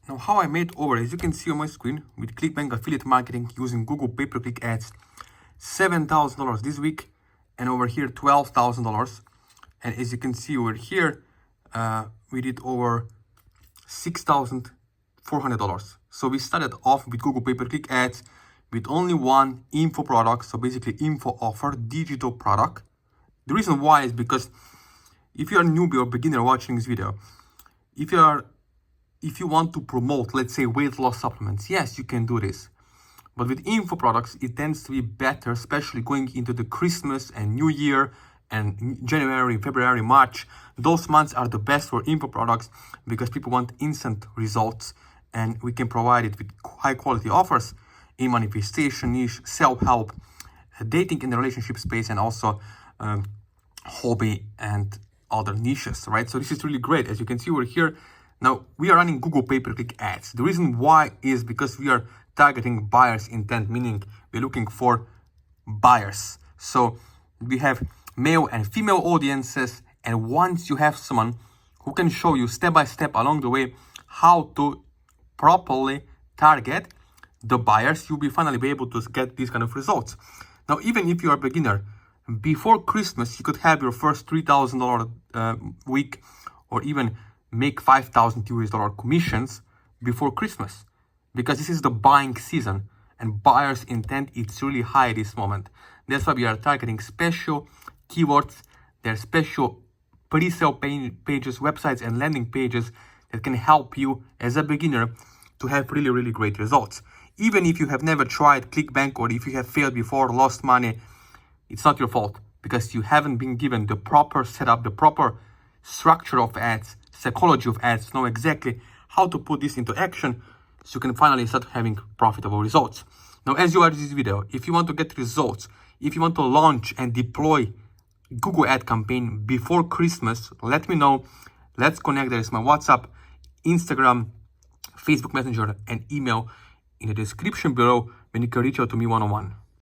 Now, how I made over, as you can see on my screen, with ClickBank affiliate marketing using Google pay-per-click ads, $7,000 this week, and over here $12,000. And as you can see over here, we did over $6,400. So we started off with Google pay-per-click ads with only one info product, so basically info offer, digital product. The reason why is because if you are a newbie or beginner watching this video, if you want to promote, let's say, weight loss supplements, yes, you can do this. But with info products, it tends to be better, especially going into the Christmas and New Year and January, February, March. Those months are the best for info products because people want instant results, and we can provide it with high quality offers in manifestation niche, self-help, dating in the relationship space, and also hobby and other niches, right? So this is really great. As you can see over here, now we are running Google pay-per-click ads. The reason why is because we are targeting buyers intent, meaning we're looking for buyers. So we have male and female audiences, and once you have someone who can show you step by step along the way how to properly target the buyers, you'll finally be able to get these kind of results. Now, even if you are a beginner, before Christmas, you could have your first $3,000 week, or even make $5,000 commissions before Christmas, because this is the buying season and buyers intent is really high at this moment. That's why we are targeting special keywords. There are special pre-sale pages, websites, and landing pages that can help you as a beginner to have really, really great results. Even if you have never tried ClickBank, or if you have failed before, lost money, it's not your fault, because you haven't been given the proper setup, the proper structure of ads, psychology of ads, know exactly how to put this into action so you can finally start having profitable results. Now, as you watch this video, if you want to get results, if you want to launch and deploy Google ad campaign before Christmas, let me know. Let's connect. There is my WhatsApp, Instagram, Facebook Messenger, and email in the description below when you can reach out to me one-on-one.